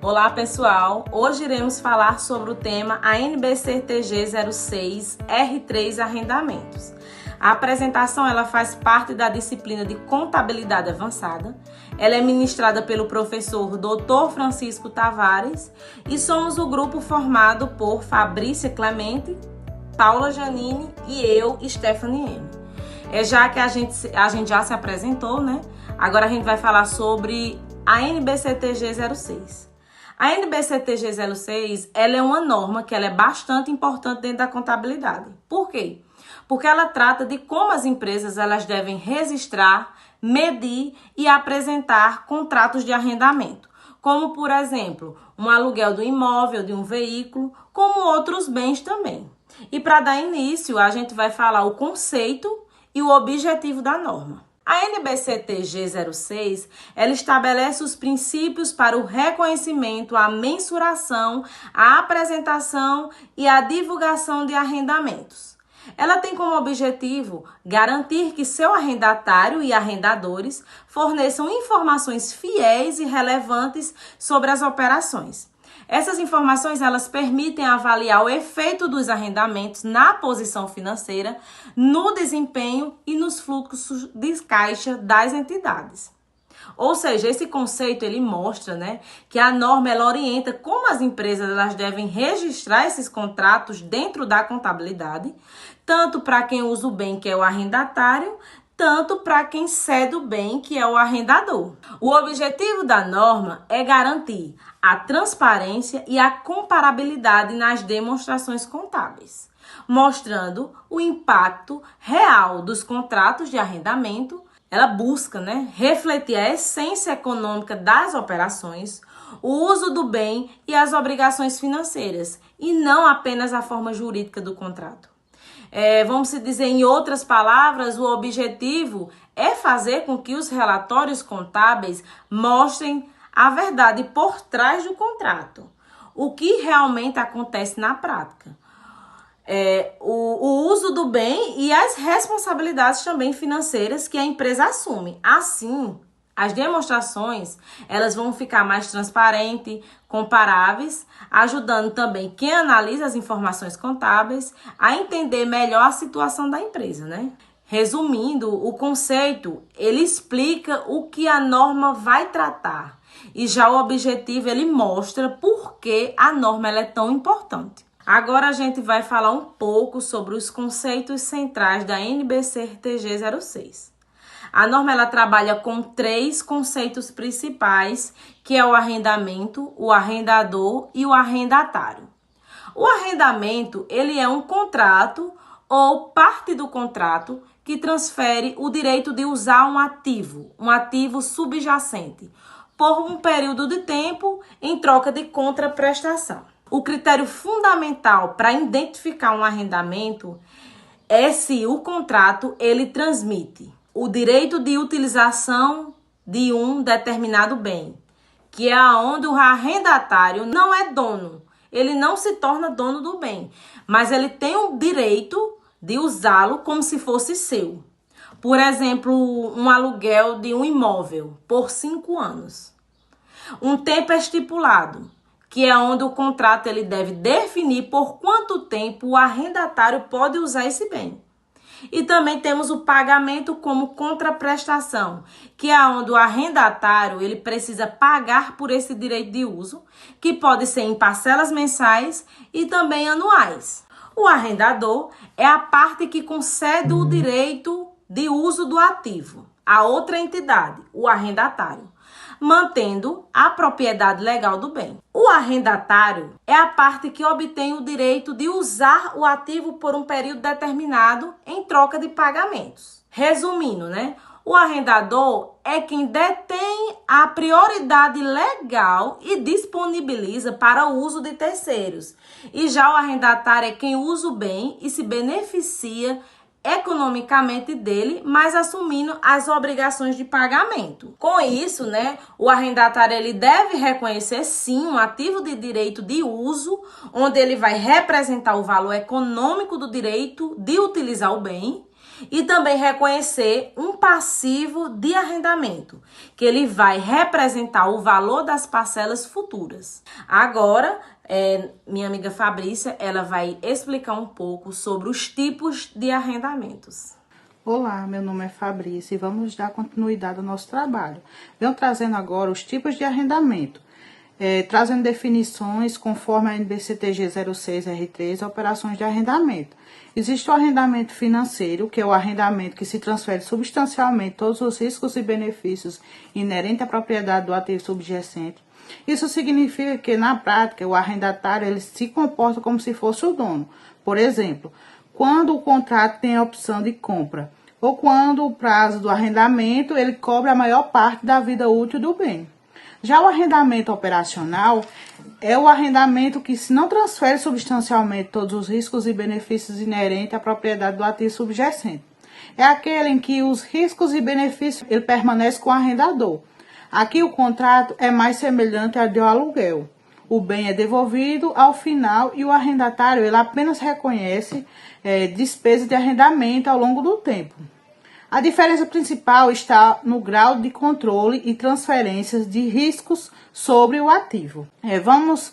Olá pessoal, hoje iremos falar sobre o tema ANBCTG 06 R3 Arrendamentos. A apresentação ela faz parte da disciplina de Contabilidade Avançada. Ela é ministrada pelo professor Dr. Francisco Tavares e somos o grupo formado por Fabrícia Clemente, Paula Janine e eu, Stephanie M. Já que a gente já se apresentou, né? Agora a gente vai falar sobre a ANBCTG 06. A ANBCTG 06, ela é uma norma que ela é bastante importante dentro da contabilidade. Por quê? Porque ela trata de como as empresas elas devem registrar, medir e apresentar contratos de arrendamento, como, por exemplo, um aluguel do imóvel, de um veículo, como outros bens também. E para dar início, a gente vai falar o conceito e o objetivo da norma. A ANBCTG 06, ela estabelece os princípios para o reconhecimento, a mensuração, a apresentação e a divulgação de arrendamentos. Ela tem como objetivo garantir que seu arrendatário e arrendadores forneçam informações fiéis e relevantes sobre as operações. Essas informações elas permitem avaliar o efeito dos arrendamentos na posição financeira, no desempenho e nos fluxos de caixa das entidades. Ou seja, esse conceito ele mostra, que a norma ela orienta como as empresas elas devem registrar esses contratos dentro da contabilidade, tanto para quem usa o bem, que é o arrendatário, tanto para quem cede o bem, que é o arrendador. O objetivo da norma é garantir a transparência e a comparabilidade nas demonstrações contábeis, mostrando o impacto real dos contratos de arrendamento. Ela busca, refletir a essência econômica das operações, o uso do bem e as obrigações financeiras, e não apenas a forma jurídica do contrato. Vamos dizer, em outras palavras, o objetivo é fazer com que os relatórios contábeis mostrem a verdade por trás do contrato, o que realmente acontece na prática. O uso do bem e as responsabilidades também financeiras que a empresa assume. Assim, as demonstrações elas vão ficar mais transparentes, comparáveis, ajudando também quem analisa as informações contábeis a entender melhor a situação da empresa, Resumindo, o conceito, ele explica o que a norma vai tratar. E já o objetivo, ele mostra por que a norma ela é tão importante. Agora a gente vai falar um pouco sobre os conceitos centrais da ANBCTG 06. A norma ela trabalha com 3 conceitos principais, que é o arrendamento, o arrendador e o arrendatário. O arrendamento, ele é um contrato ou parte do contrato que transfere o direito de usar um ativo subjacente, por um período de tempo em troca de contraprestação. O critério fundamental para identificar um arrendamento é se o contrato ele transmite o direito de utilização de um determinado bem, que é onde o arrendatário não é dono, ele não se torna dono do bem, mas ele tem o direito de usá-lo como se fosse seu. Por exemplo, um aluguel de um imóvel por 5 anos. Um tempo estipulado, que é onde o contrato ele deve definir por quanto tempo o arrendatário pode usar esse bem. E também temos o pagamento como contraprestação, que é onde o arrendatário ele precisa pagar por esse direito de uso, que pode ser em parcelas mensais e também anuais. O arrendador é a parte que concede o direito de uso do ativo a outra entidade, o arrendatário, mantendo a propriedade legal do bem. O arrendatário é a parte que obtém o direito de usar o ativo por um período determinado em troca de pagamentos. Resumindo, o arrendador é quem detém a prioridade legal e disponibiliza para o uso de terceiros. E já o arrendatário é quem usa o bem e se beneficia economicamente dele, mas assumindo as obrigações de pagamento. Com isso, o arrendatário ele deve reconhecer sim um ativo de direito de uso, onde ele vai representar o valor econômico do direito de utilizar o bem, E também reconhecer um passivo de arrendamento, que ele vai representar o valor das parcelas futuras. Agora, minha amiga Fabrícia, ela vai explicar um pouco sobre os tipos de arrendamentos. Olá, meu nome é Fabrícia e vamos dar continuidade ao nosso trabalho. Venho trazendo agora os tipos de arrendamento, trazendo definições conforme a NBCTG 06R3, operações de arrendamento. Existe o arrendamento financeiro, que é o arrendamento que se transfere substancialmente todos os riscos e benefícios inerentes à propriedade do ativo subjacente. Isso significa que, na prática, o arrendatário ele se comporta como se fosse o dono. Por exemplo, quando o contrato tem a opção de compra, ou quando o prazo do arrendamento ele cobre a maior parte da vida útil do bem. Já o arrendamento operacional é o arrendamento que se não transfere substancialmente todos os riscos e benefícios inerentes à propriedade do ativo subjacente. É aquele em que os riscos e benefícios ele permanece com o arrendador. Aqui o contrato é mais semelhante ao de aluguel. O bem é devolvido ao final e o arrendatário ele apenas reconhece despesas de arrendamento ao longo do tempo. A diferença principal está no grau de controle e transferências de riscos sobre o ativo. Vamos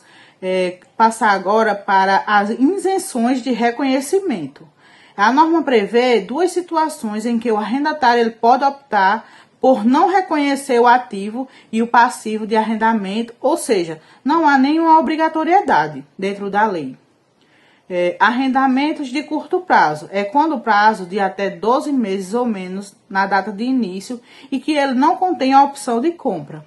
passar agora para as isenções de reconhecimento. A norma prevê duas situações em que o arrendatário ele pode optar por não reconhecer o ativo e o passivo de arrendamento, ou seja, não há nenhuma obrigatoriedade dentro da lei. Arrendamentos de curto prazo é quando o prazo de até 12 meses ou menos na data de início e que ele não contém a opção de compra.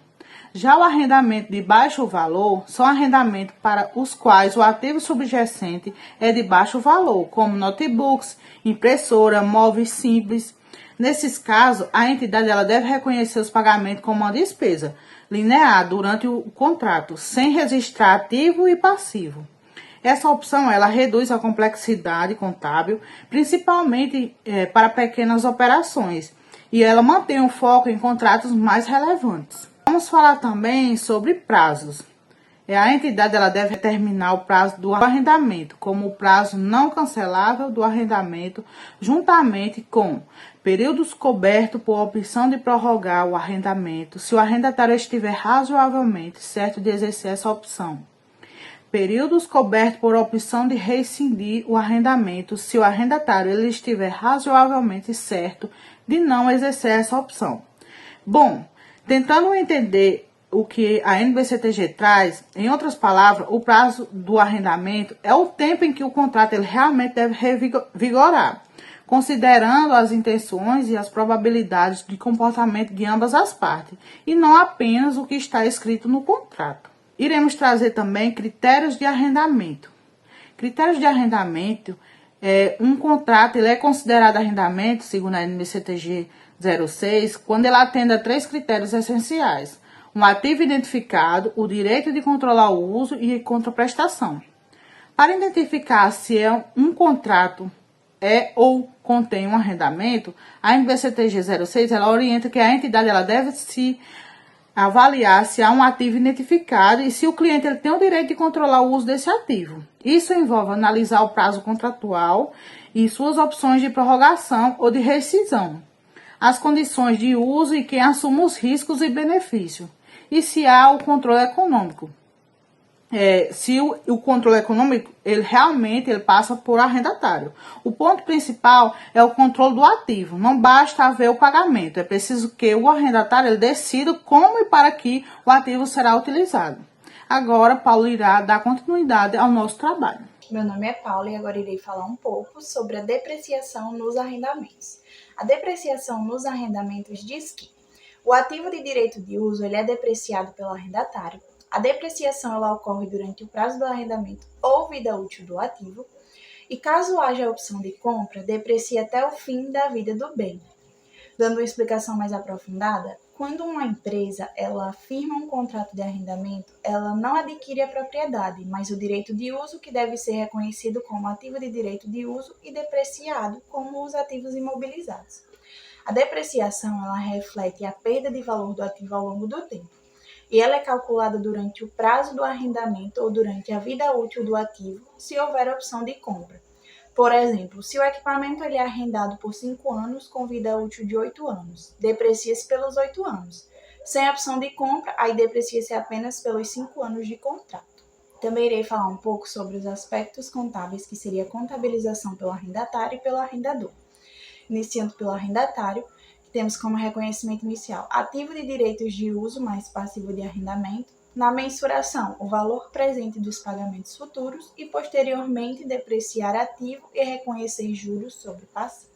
Já o arrendamento de baixo valor são arrendamentos para os quais o ativo subjacente é de baixo valor, como notebooks, impressora, móveis simples. Nesses casos, a entidade ela deve reconhecer os pagamentos como uma despesa linear durante o contrato, sem registrar ativo e passivo. Essa opção ela reduz a complexidade contábil, principalmente para pequenas operações, e ela mantém o foco em contratos mais relevantes. Vamos falar também sobre prazos. A entidade ela deve determinar o prazo do arrendamento como o prazo não cancelável do arrendamento, juntamente com períodos cobertos por opção de prorrogar o arrendamento, se o arrendatário estiver razoavelmente certo de exercer essa opção. Períodos cobertos por opção de rescindir o arrendamento, se o arrendatário ele estiver razoavelmente certo de não exercer essa opção. Bom, tentando entender o que a NBCTG traz, em outras palavras, o prazo do arrendamento é o tempo em que o contrato ele realmente deve revigorar, considerando as intenções e as probabilidades de comportamento de ambas as partes, e não apenas o que está escrito no contrato. Iremos trazer também critérios de arrendamento. Critérios de arrendamento, um contrato ele é considerado arrendamento, segundo a NBCTG 06, quando ele atende a 3 critérios essenciais. Um ativo identificado, o direito de controlar o uso e contraprestação. Para identificar se um contrato ou contém um arrendamento, a NBCTG 06 ela orienta que a entidade ela deve se avaliar se há um ativo identificado e se o cliente ele tem o direito de controlar o uso desse ativo. Isso envolve analisar o prazo contratual e suas opções de prorrogação ou de rescisão, as condições de uso e quem assume os riscos e benefícios, e se há o controle econômico. Se o controle econômico ele realmente passa por arrendatário. O ponto principal é o controle do ativo. Não basta haver o pagamento, é preciso que o arrendatário ele decida como e para que o ativo será utilizado. Agora, Paulo irá dar continuidade ao nosso trabalho. Meu nome é Paula e agora irei falar um pouco sobre a depreciação nos arrendamentos. A depreciação nos arrendamentos diz que o ativo de direito de uso ele é depreciado pelo arrendatário. A depreciação ela ocorre durante o prazo do arrendamento ou vida útil do ativo, e caso haja a opção de compra, deprecia até o fim da vida do bem. Dando uma explicação mais aprofundada, quando uma empresa ela firma um contrato de arrendamento, ela não adquire a propriedade, mas o direito de uso que deve ser reconhecido como ativo de direito de uso e depreciado como os ativos imobilizados. A depreciação ela reflete a perda de valor do ativo ao longo do tempo. E ela é calculada durante o prazo do arrendamento ou durante a vida útil do ativo, se houver opção de compra. Por exemplo, se o equipamento ele é arrendado por 5 anos com vida útil de 8 anos, deprecia-se pelos 8 anos. Sem opção de compra, aí deprecia-se apenas pelos 5 anos de contrato. Também irei falar um pouco sobre os aspectos contábeis, que seria a contabilização pelo arrendatário e pelo arrendador. Iniciando pelo arrendatário, temos como reconhecimento inicial ativo de direitos de uso mais passivo de arrendamento, na mensuração, o valor presente dos pagamentos futuros e, posteriormente, depreciar ativo e reconhecer juros sobre passivo.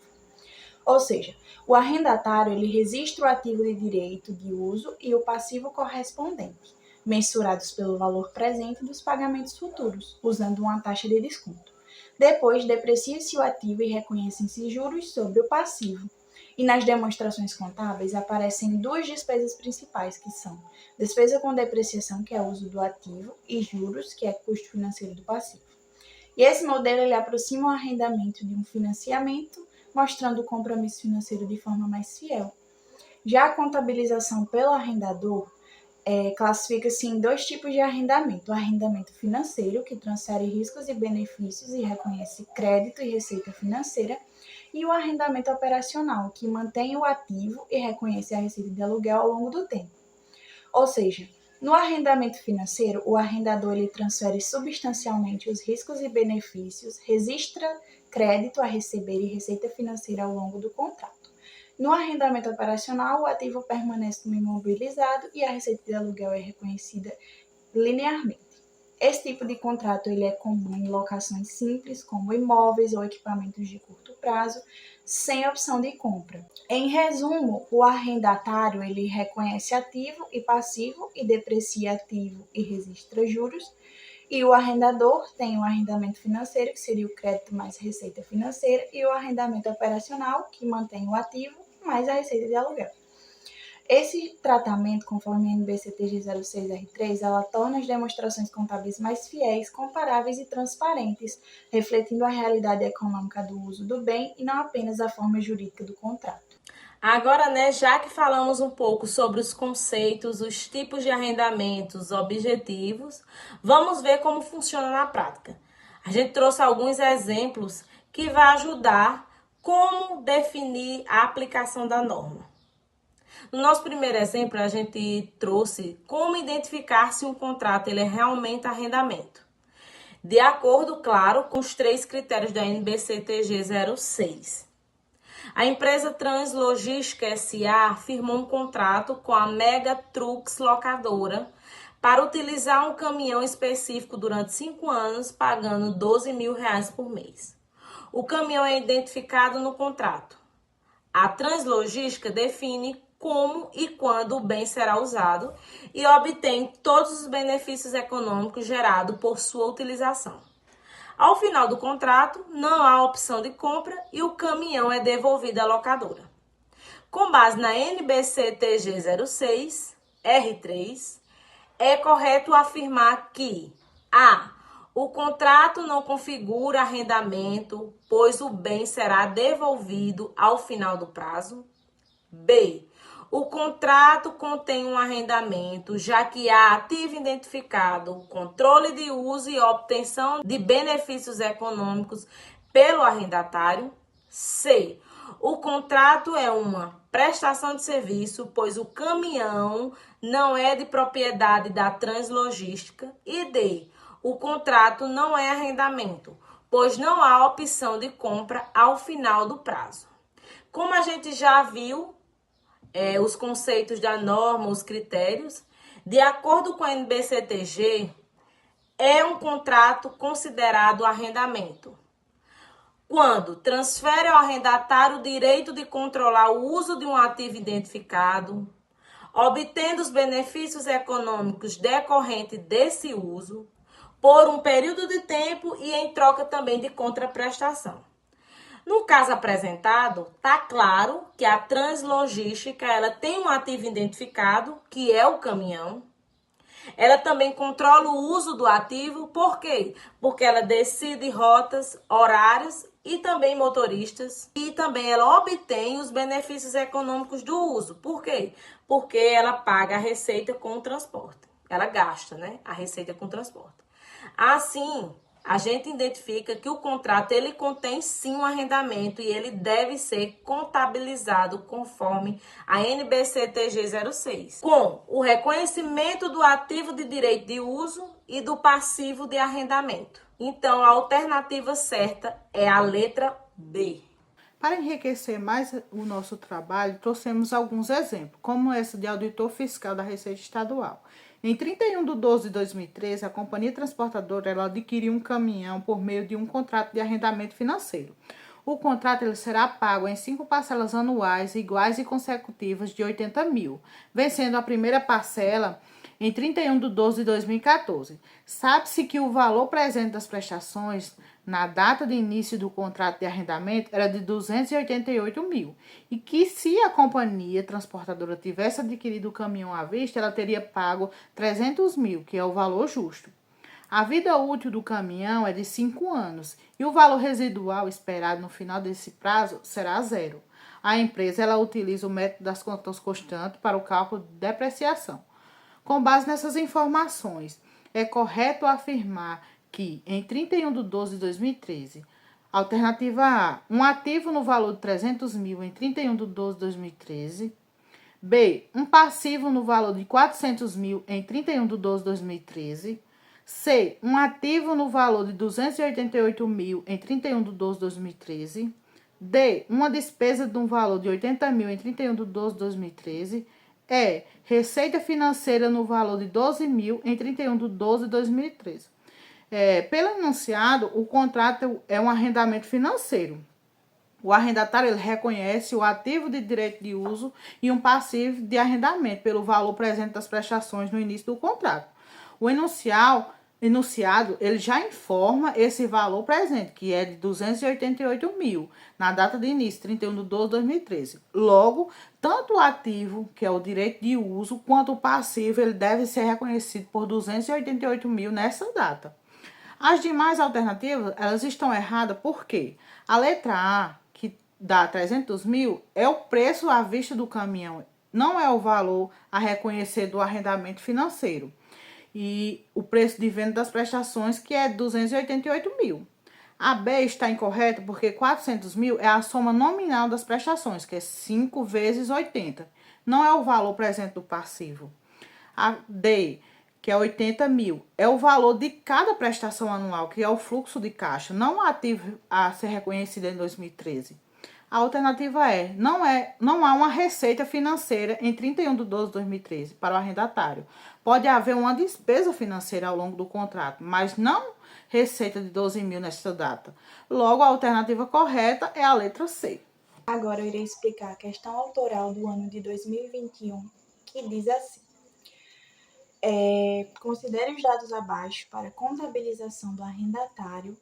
Ou seja, o arrendatário ele registra o ativo de direito de uso e o passivo correspondente, mensurados pelo valor presente dos pagamentos futuros, usando uma taxa de desconto. Depois, deprecia-se o ativo e reconhecem-se juros sobre o passivo. E nas demonstrações contábeis aparecem duas despesas principais, que são despesa com depreciação, que é o uso do ativo, e juros, que é custo financeiro do passivo. E esse modelo ele aproxima o arrendamento de um financiamento, mostrando o compromisso financeiro de forma mais fiel. Já a contabilização pelo arrendador classifica-se em dois tipos de arrendamento. O arrendamento financeiro, que transfere riscos e benefícios e reconhece crédito e receita financeira, e o arrendamento operacional, que mantém o ativo e reconhece a receita de aluguel ao longo do tempo. Ou seja, no arrendamento financeiro, o arrendador ele transfere substancialmente os riscos e benefícios, registra crédito a receber e receita financeira ao longo do contrato. No arrendamento operacional, o ativo permanece como imobilizado e a receita de aluguel é reconhecida linearmente. Esse tipo de contrato ele é comum em locações simples, como imóveis ou equipamentos de curto prazo, sem opção de compra. Em resumo, o arrendatário ele reconhece ativo e passivo e deprecia ativo e registra juros. E o arrendador tem o arrendamento financeiro, que seria o crédito mais receita financeira, e o arrendamento operacional, que mantém o ativo mais a receita de aluguel. Esse tratamento, conforme a NBCTG 06R3, ela torna as demonstrações contábeis mais fiéis, comparáveis e transparentes, refletindo a realidade econômica do uso do bem e não apenas a forma jurídica do contrato. Agora, né, já que falamos um pouco sobre os conceitos, os tipos de arrendamentos, objetivos, vamos ver como funciona na prática. A gente trouxe alguns exemplos que vai ajudar como definir a aplicação da norma. No nosso primeiro exemplo, a gente trouxe como identificar se um contrato ele é realmente arrendamento. De acordo, claro, com os 3 critérios da NBCTG 06. A empresa Translogística S.A. firmou um contrato com a Mega Trucks Locadora para utilizar um caminhão específico durante 5 anos, pagando R$12 mil por mês. O caminhão é identificado no contrato. A Translogística define como e quando o bem será usado e obtém todos os benefícios econômicos gerados por sua utilização. Ao final do contrato, não há opção de compra e o caminhão é devolvido à locadora. Com base na NBCTG 06, R3, é correto afirmar que a. O contrato não configura arrendamento, pois o bem será devolvido ao final do prazo. B. O contrato contém um arrendamento, já que há ativo identificado, controle de uso e obtenção de benefícios econômicos pelo arrendatário. C. O contrato é uma prestação de serviço, pois o caminhão não é de propriedade da Translogística. E D. O contrato não é arrendamento, pois não há opção de compra ao final do prazo. Como a gente já viu, os conceitos da norma, os critérios, de acordo com a NBCTG, é um contrato considerado arrendamento quando transfere ao arrendatário o direito de controlar o uso de um ativo identificado, obtendo os benefícios econômicos decorrentes desse uso, por um período de tempo e em troca também de contraprestação. No caso apresentado, está claro que a Translogística ela tem um ativo identificado, que é o caminhão. Ela também controla o uso do ativo, por quê? Porque ela decide rotas, horários e também motoristas. E também ela obtém os benefícios econômicos do uso. Por quê? Porque ela paga a receita com o transporte. Ela gasta, né, a receita com o transporte. Assim, a gente identifica que o contrato ele contém sim um arrendamento e ele deve ser contabilizado conforme a NBC-TG 06, com o reconhecimento do ativo de direito de uso e do passivo de arrendamento. Então, a alternativa certa é a letra B. Para enriquecer mais o nosso trabalho, trouxemos alguns exemplos, como esse de auditor fiscal da Receita Estadual. Em 31/12/2013, a companhia transportadora ela adquiriu um caminhão por meio de um contrato de arrendamento financeiro. O contrato ele será pago em 5 parcelas anuais iguais e consecutivas de 80 mil, vencendo a primeira parcela em 31/12/2014. Sabe-se que o valor presente das prestações na data de início do contrato de arrendamento era de 288 mil e que se a companhia transportadora tivesse adquirido o caminhão à vista, ela teria pago 300 mil, que é o valor justo. A vida útil do caminhão é de 5 anos e o valor residual esperado no final desse prazo será zero. A empresa ela utiliza o método das contas constantes para o cálculo de depreciação. Com base nessas informações, é correto afirmar que, em 31/12/2013, alternativa A, um ativo no valor de 300 mil em 31/12/2013, B, um passivo no valor de 400 mil em 31/12/2013, C, um ativo no valor de 288 mil em 31/12/2013, D, uma despesa de um valor de 80 mil em 31/12/2013, E, receita financeira no valor de 12 mil em 31/12/2013. Pelo enunciado, o contrato é um arrendamento financeiro. O arrendatário ele reconhece o ativo de direito de uso e um passivo de arrendamento pelo valor presente das prestações no início do contrato. O enunciado ele já informa esse valor presente, que é de 288 mil, na data de início, 31/12/2013. Logo, tanto o ativo, que é o direito de uso, quanto o passivo, ele deve ser reconhecido por 288 mil nessa data. As demais alternativas, elas estão erradas porque a letra A, que dá 300 mil, é o preço à vista do caminhão, não é o valor a reconhecer do arrendamento financeiro. E o preço de venda das prestações, que é 288 mil. A B está incorreta porque 400 mil é a soma nominal das prestações, que é 5 vezes 80. Não é o valor presente do passivo. A D, que é 80 mil, é o valor de cada prestação anual, que é o fluxo de caixa, não o ativo a ser reconhecido em 2013. A alternativa é, não há uma receita financeira em 31/12/2013 para o arrendatário. Pode haver uma despesa financeira ao longo do contrato, mas não receita de 12 mil nesta data. Logo, a alternativa correta é a letra C. Agora eu irei explicar a questão autoral do ano de 2021, que diz assim. Considere os dados abaixo para contabilização do arrendatário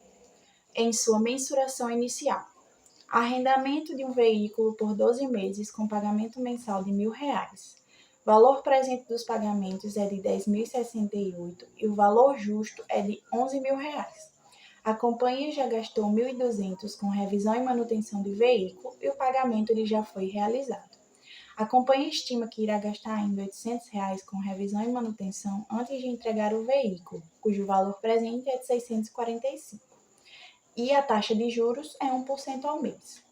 em sua mensuração inicial. Arrendamento de um veículo por 12 meses com pagamento mensal de R$1.000. Valor presente dos pagamentos é de R$10.068 e o valor justo é de R$11.000. A companhia já gastou R$1.200 com revisão e manutenção de veículo e o pagamento ele já foi realizado. A companhia estima que irá gastar ainda R$800 com revisão e manutenção antes de entregar o veículo, cujo valor presente é de R$645. E a taxa de juros é 1% ao mês.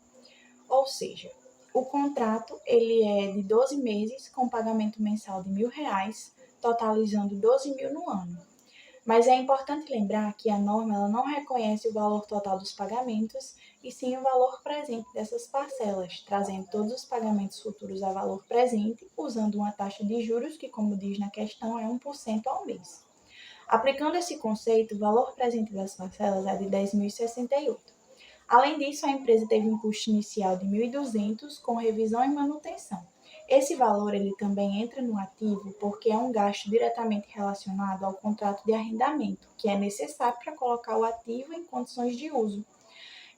Ou seja, o contrato ele é de 12 meses com pagamento mensal de R$1.000, totalizando 12 mil no ano. Mas é importante lembrar que a norma ela não reconhece o valor total dos pagamentos, e sim o valor presente dessas parcelas, trazendo todos os pagamentos futuros a valor presente, usando uma taxa de juros que, como diz na questão, é 1% ao mês. Aplicando esse conceito, o valor presente das parcelas é de R$10.068. Além disso, a empresa teve um custo inicial de R$1.200 com revisão e manutenção. Esse valor ele também entra no ativo porque é um gasto diretamente relacionado ao contrato de arrendamento, que é necessário para colocar o ativo em condições de uso.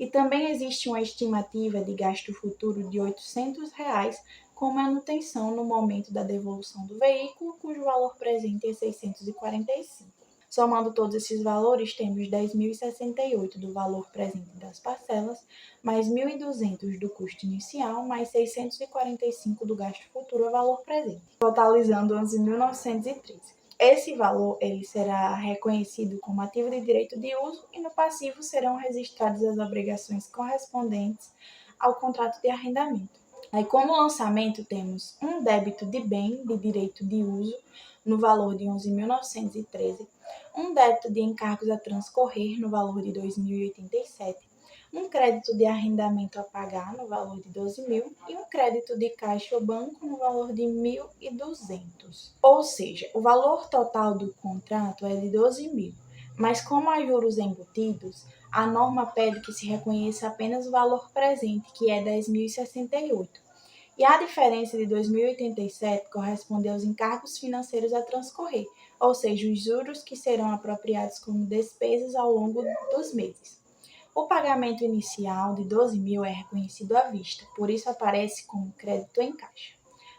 E também existe uma estimativa de gasto futuro de R$800 com manutenção no momento da devolução do veículo, cujo valor presente é R$645. Somando todos esses valores, temos R$10.068 do valor presente das parcelas, mais R$1.200 do custo inicial, mais R$645 do gasto futuro a valor presente, totalizando R$11.913. Esse valor ele será reconhecido como ativo de direito de uso e no passivo serão registradas as obrigações correspondentes ao contrato de arrendamento. Aí, como lançamento, temos um débito de bem de direito de uso no valor de 11.913, um débito de encargos a transcorrer no valor de 2.087, um crédito de arrendamento a pagar no valor de 12.000 e um crédito de caixa ou banco no valor de 1.200. Ou seja, o valor total do contrato é de 12.000, mas como há juros embutidos, a norma pede que se reconheça apenas o valor presente, que é 10.068. E a diferença de 2.087 corresponde aos encargos financeiros a transcorrer, ou seja, os juros que serão apropriados como despesas ao longo dos meses. O pagamento inicial de 12.000 é reconhecido à vista, por isso aparece como crédito em caixa.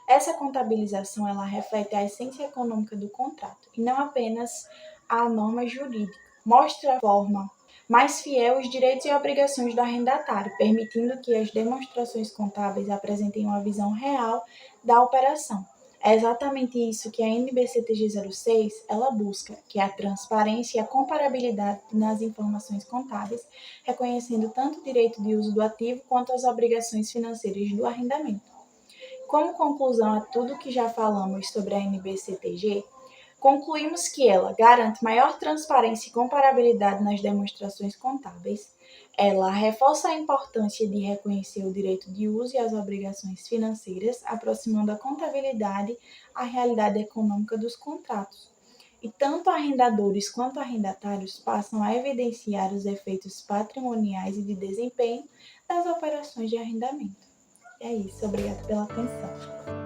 Essa contabilização ela reflete a essência econômica do contrato e não apenas a norma jurídica. Mostra a forma mais fiel os direitos e obrigações do arrendatário, permitindo que as demonstrações contábeis apresentem uma visão real da operação. É exatamente isso que a NBCTG 06 ela busca, que é a transparência e a comparabilidade nas informações contábeis, reconhecendo tanto o direito de uso do ativo quanto as obrigações financeiras do arrendamento. Como conclusão a tudo que já falamos sobre a NBCTG, concluímos que ela garante maior transparência e comparabilidade nas demonstrações contábeis, ela reforça a importância de reconhecer o direito de uso e as obrigações financeiras, aproximando a contabilidade à realidade econômica dos contratos. E tanto arrendadores quanto arrendatários passam a evidenciar os efeitos patrimoniais e de desempenho das operações de arrendamento. É isso, obrigada pela atenção.